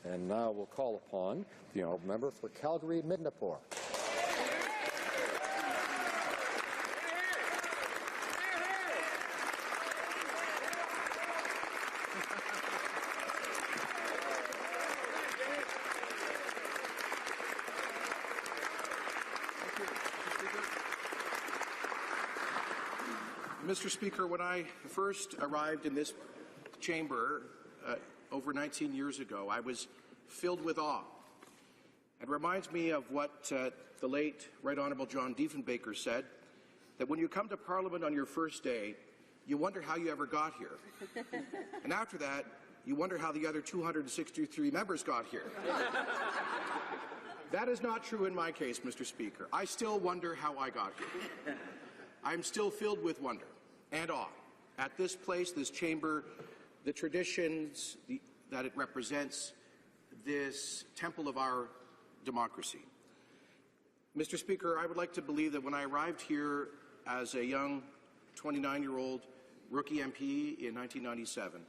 And now we'll call upon the honourable member for Calgary-Midnapore. Mr. Speaker, when I first arrived in this chamber over 19 years ago, I was filled with awe. It reminds me of what the late Right Honourable John Diefenbaker said, that when you come to Parliament on your first day, you wonder how you ever got here. And after that, you wonder how the other 263 members got here. That is not true in my case, Mr. Speaker. I still wonder how I got here. I'm still filled with wonder and awe at this place, this chamber, the traditions that it represents, this temple of our democracy. Mr. Speaker, I would like to believe that when I arrived here as a young 29-year-old rookie MP in 1997,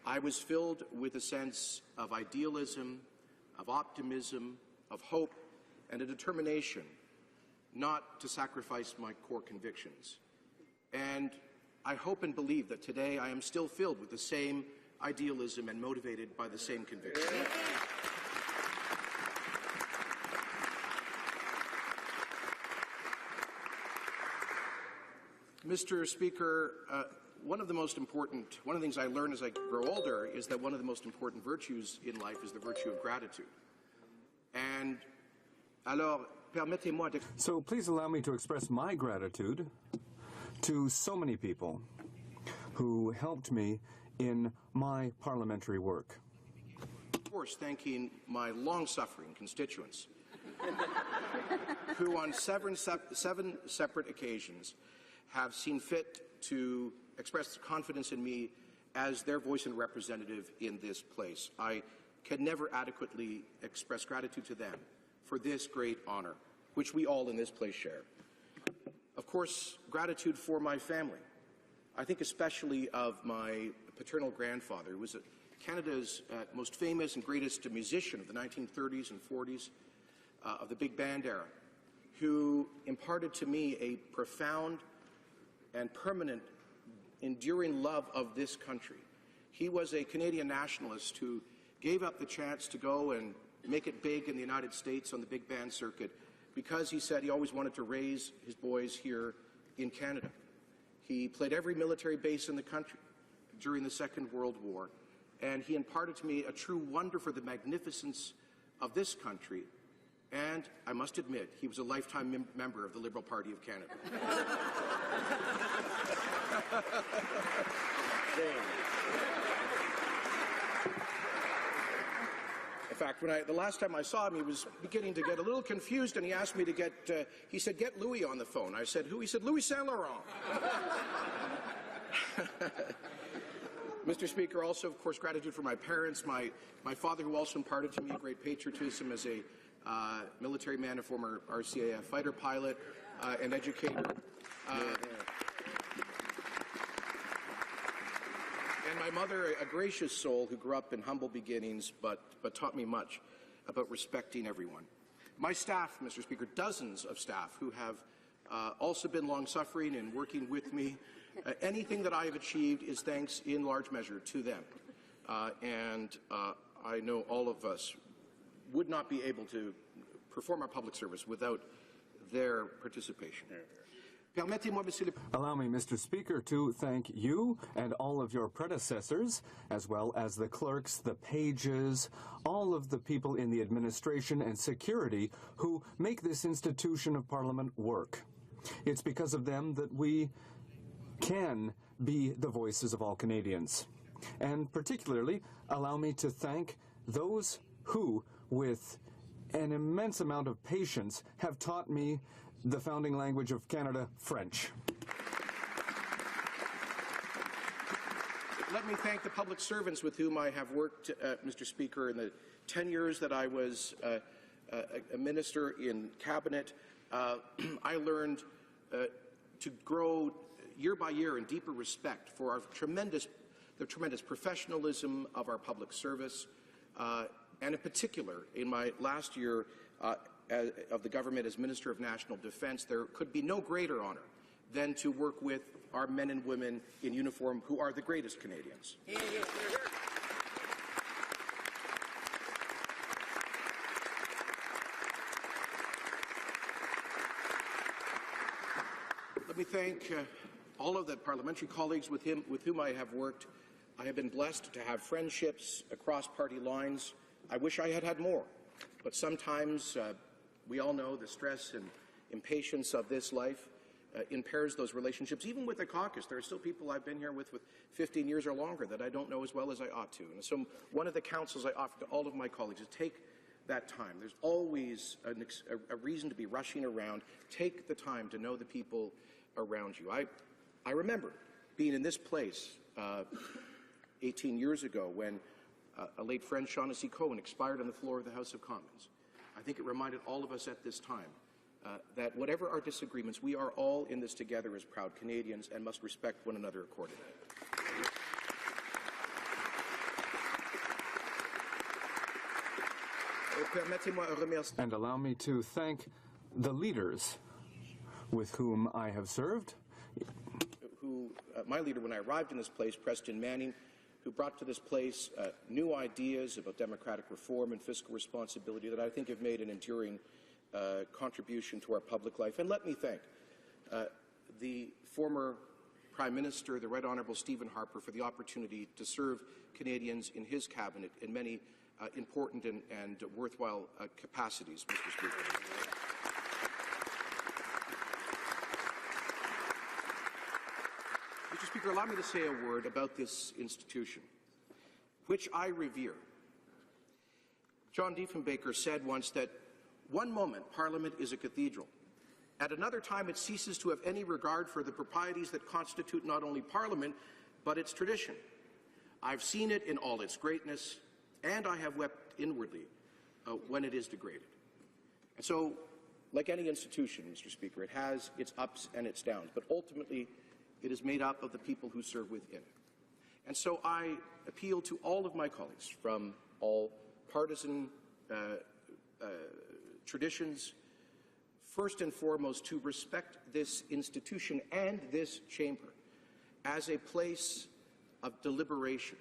I was filled with a sense of idealism, of optimism, of hope, and a determination not to sacrifice my core convictions. And I hope and believe that today I am still filled with the same idealism and motivated by the same conviction. Mr. Speaker, one of the things I learn as I grow older is that one of the most important virtues in life is the virtue of gratitude. And so please allow me to express my gratitude to so many people who helped me in my parliamentary work. Of course, thanking my long-suffering constituents, who on seven separate occasions have seen fit to express confidence in me as their voice and representative in this place. I can never adequately express gratitude to them for this great honor, which we all in this place share. Of course, gratitude for my family. I think especially of my paternal grandfather, who was Canada's most famous and greatest musician of the 1930s and 40s, of the big band era, who imparted to me a profound and permanent, enduring love of this country. He was a Canadian nationalist who gave up the chance to go and make it big in the United States on the big band circuit because he said he always wanted to raise his boys here in Canada. He played every military base in the country during the Second World War, and he imparted to me a true wonder for the magnificence of this country, and I must admit, he was a lifetime member of the Liberal Party of Canada. In fact, the last time I saw him, he was beginning to get a little confused, and he asked me to he said, get Louis on the phone. I said, who? He said, Louis Saint Laurent. Mr. Speaker, also, of course, gratitude for my parents, my father, who also imparted to me great patriotism as a military man, a former RCAF fighter pilot, and educator. And my mother, a gracious soul who grew up in humble beginnings, but taught me much about respecting everyone. My staff, Mr. Speaker, dozens of staff who have also been long-suffering and working with me. Anything that I have achieved is thanks in large measure to them. And I know all of us would not be able to perform our public service without their participation. Allow me, Mr. Speaker, to thank you and all of your predecessors, as well as the clerks, the pages, all of the people in the administration and security who make this institution of Parliament work. It's because of them that we can be the voices of all Canadians. And particularly, allow me to thank those who, with an immense amount of patience, have taught me the founding language of Canada, French. Let me thank the public servants with whom I have worked, Mr. Speaker, in the 10 years that I was a minister in Cabinet. I learned to grow year by year in deeper respect for the tremendous professionalism of our public service, and in particular, in my last year of the government as Minister of National Defence, there could be no greater honour than to work with our men and women in uniform who are the greatest Canadians. Let me thank all of the parliamentary colleagues with whom I have worked. I have been blessed to have friendships across party lines. I wish I had had more, but sometimes we all know the stress and impatience of this life impairs those relationships. Even with the caucus, there are still people I've been here with 15 years or longer that I don't know as well as I ought to. And so one of the counsels I offer to all of my colleagues is take that time. There's always a reason to be rushing around. Take the time to know the people around you. I remember being in this place 18 years ago when a late friend, Shaughnessy Cohen, expired on the floor of the House of Commons. I think it reminded all of us at this time that whatever our disagreements, we are all in this together as proud Canadians and must respect one another accordingly. And allow me to thank the leaders with whom I have served. My leader, when I arrived in this place, Preston Manning, who brought to this place new ideas about democratic reform and fiscal responsibility that I think have made an enduring contribution to our public life. And let me thank the former Prime Minister, the Right Honourable Stephen Harper, for the opportunity to serve Canadians in his cabinet in many important and worthwhile capacities, Mr. Speaker. Mr. Speaker, allow me to say a word about this institution, which I revere. John Diefenbaker said once that one moment Parliament is a cathedral. At another time it ceases to have any regard for the proprieties that constitute not only Parliament, but its tradition. I've seen it in all its greatness, and I have wept inwardly when it is degraded. And so, like any institution, Mr. Speaker, it has its ups and its downs, but ultimately it is made up of the people who serve within it. And so I appeal to all of my colleagues from all partisan traditions, first and foremost, to respect this institution and this chamber as a place of deliberation.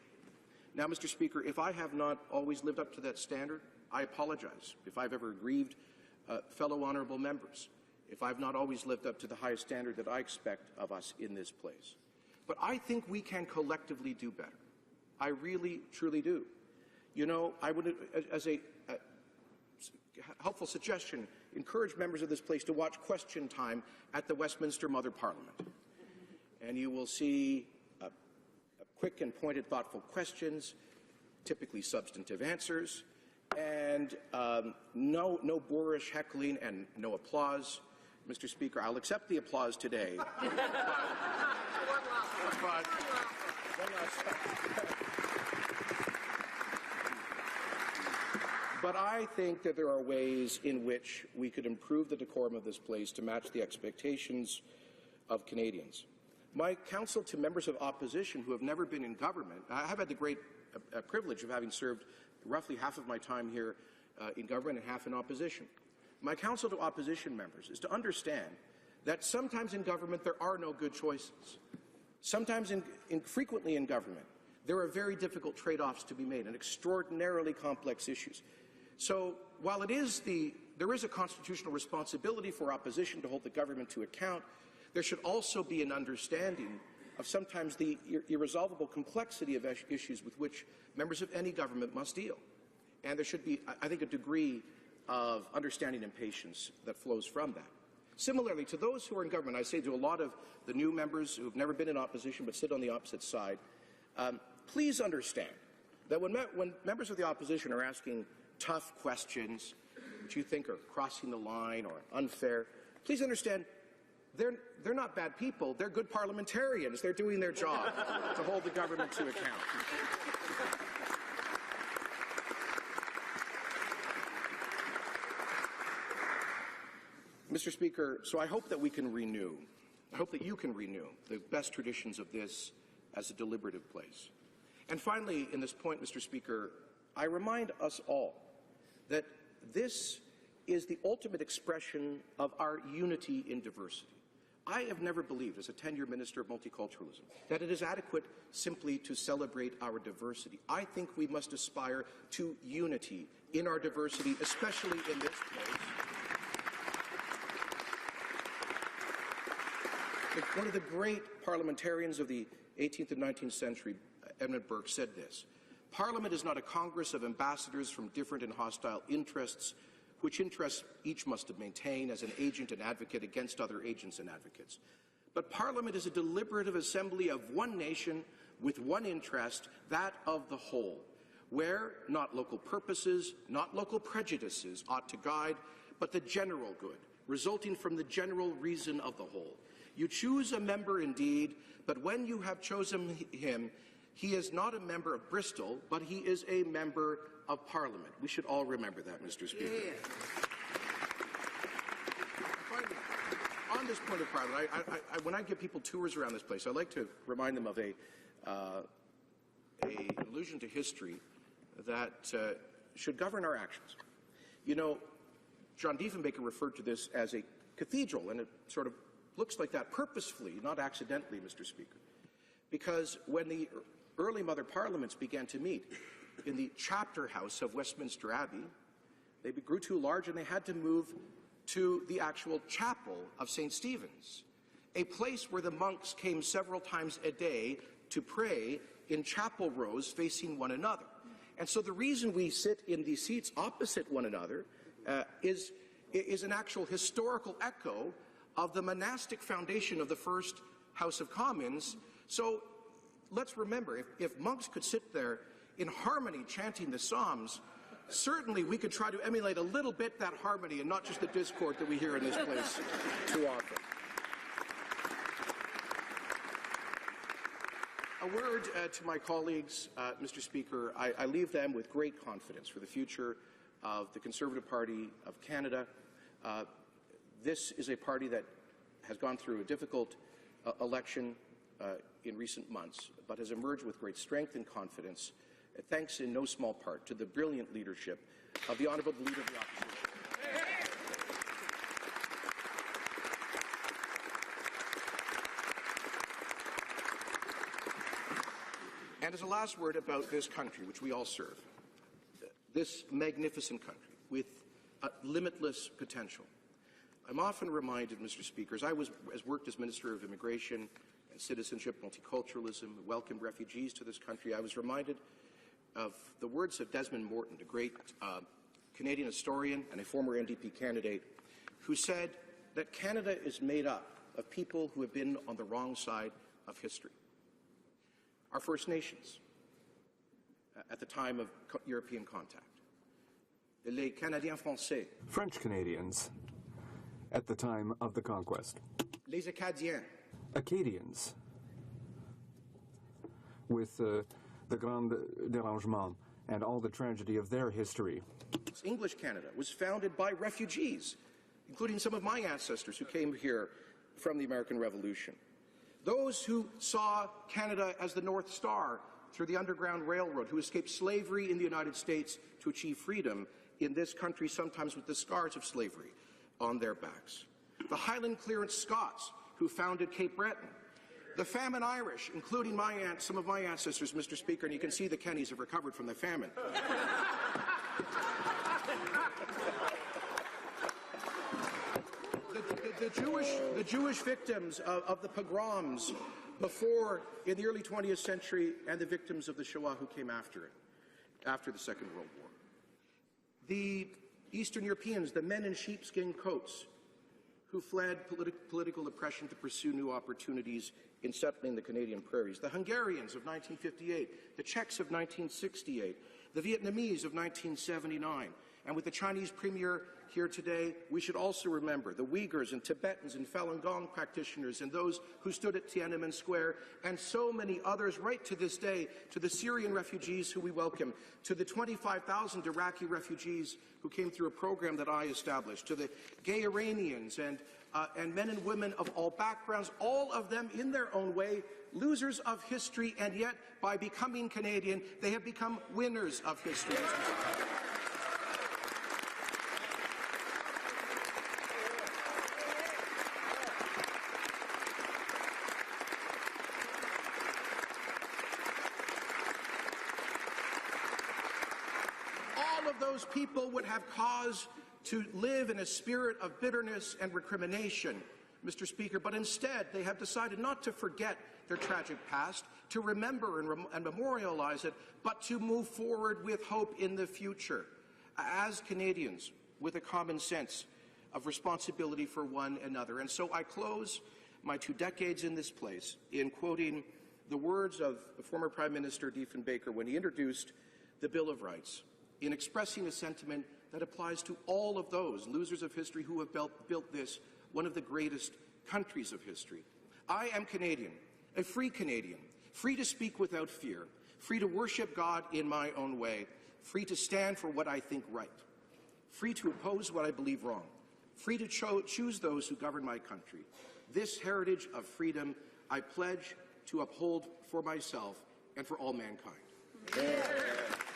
Now, Mr. Speaker, if I have not always lived up to that standard, I apologize. If I've ever grieved fellow honourable members, if I've not always lived up to the highest standard that I expect of us in this place. But I think we can collectively do better. I really, truly do. You know, I would, as a helpful suggestion, encourage members of this place to watch Question Time at the Westminster Mother Parliament. And you will see quick and pointed, thoughtful questions, typically substantive answers, and no boorish heckling and no applause. Mr. Speaker, I'll accept the applause today. But I think that there are ways in which we could improve the decorum of this place to match the expectations of Canadians. My counsel to members of opposition who have never been in government, I have had the great privilege of having served roughly half of my time here in government and half in opposition. My counsel to opposition members is to understand that sometimes in government there are no good choices. Sometimes, frequently in government, there are very difficult trade-offs to be made and extraordinarily complex issues. So while there is a constitutional responsibility for opposition to hold the government to account, there should also be an understanding of sometimes the irresolvable complexity of issues with which members of any government must deal. And there should be, I think, a degree of understanding and patience that flows from that. Similarly, to those who are in government, I say to a lot of the new members who have never been in opposition but sit on the opposite side, please understand that when members of the opposition are asking tough questions which you think are crossing the line or unfair, please understand they're not bad people. They're good parliamentarians. They're doing their job to hold the government to account. Mr. Speaker, so I hope that we can renew, I hope that you can renew the best traditions of this as a deliberative place. And finally, in this point, Mr. Speaker, I remind us all that this is the ultimate expression of our unity in diversity. I have never believed, as a 10-year Minister of Multiculturalism, that it is adequate simply to celebrate our diversity. I think we must aspire to unity in our diversity, especially in this place. One of the great parliamentarians of the 18th and 19th century, Edmund Burke, said this: "Parliament is not a congress of ambassadors from different and hostile interests, which interests each must maintain as an agent and advocate against other agents and advocates. But Parliament is a deliberative assembly of one nation with one interest, that of the whole, where not local purposes, not local prejudices ought to guide, but the general good, resulting from the general reason of the whole. You choose a member indeed, but when you have chosen him, he is not a member of Bristol, but he is a member of Parliament." We should all remember that, Mr. Speaker. Yeah. On this point of Parliament, when I give people tours around this place, I like to remind them of an allusion to history that should govern our actions. You know, John Diefenbaker referred to this as a cathedral, and it sort of looks like that purposefully, not accidentally, Mr. Speaker. Because when the early Mother Parliaments began to meet in the chapter house of Westminster Abbey, they grew too large and they had to move to the actual chapel of St. Stephen's, a place where the monks came several times a day to pray in chapel rows facing one another. And so the reason we sit in these seats opposite one another is an actual historical echo of the monastic foundation of the first House of Commons. So let's remember, if monks could sit there in harmony chanting the Psalms, certainly we could try to emulate a little bit that harmony and not just the discord that we hear in this place too often. A word to my colleagues, Mr. Speaker. I leave them with great confidence for the future of the Conservative Party of Canada. This is a party that has gone through a difficult election in recent months, but has emerged with great strength and confidence, thanks in no small part to the brilliant leadership of the Honourable Leader of the Opposition. And as a last word about this country, which we all serve, this magnificent country with limitless potential, I'm often reminded, Mr. Speaker, as I worked as Minister of Immigration and Citizenship, Multiculturalism, welcomed refugees to this country, I was reminded of the words of Desmond Morton, a great Canadian historian and a former NDP candidate, who said that Canada is made up of people who have been on the wrong side of history. Our First Nations, at the time of European contact. Les Canadiens Français. French Canadians, at the time of the conquest. Les Acadiens. Acadians, with the Grand Dérangement and all the tragedy of their history. English Canada was founded by refugees, including some of my ancestors who came here from the American Revolution. Those who saw Canada as the North Star through the Underground Railroad, who escaped slavery in the United States to achieve freedom in this country, sometimes with the scars of slavery on their backs. The Highland Clearance Scots, who founded Cape Breton. The famine Irish, including some of my ancestors, Mr. Speaker, and you can see the Kenneys have recovered from the famine. The Jewish victims of the pogroms before, in the early 20th century, and the victims of the Shoah who came after it, after the Second World War. The Eastern Europeans, the men in sheepskin coats, who fled political oppression to pursue new opportunities in settling the Canadian prairies. The Hungarians of 1958, the Czechs of 1968, the Vietnamese of 1979. And with the Chinese Premier here today, we should also remember the Uyghurs and Tibetans and Falun Gong practitioners and those who stood at Tiananmen Square, and so many others right to this day, to the Syrian refugees who we welcome, to the 25,000 Iraqi refugees who came through a program that I established, to the gay Iranians and men and women of all backgrounds, all of them in their own way losers of history, and yet, by becoming Canadian, they have become winners of history. All of those people would have cause to live in a spirit of bitterness and recrimination, Mr. Speaker, but instead they have decided not to forget their tragic past, to remember and memorialize it, but to move forward with hope in the future, as Canadians with a common sense of responsibility for one another. And so I close my 2 decades in this place in quoting the words of the former Prime Minister Diefenbaker when he introduced the Bill of Rights, in expressing a sentiment that applies to all of those losers of history who have built this, one of the greatest countries of history. I am Canadian, a free Canadian, free to speak without fear, free to worship God in my own way, free to stand for what I think right, free to oppose what I believe wrong, free to choose those who govern my country. This heritage of freedom I pledge to uphold for myself and for all mankind. Yeah.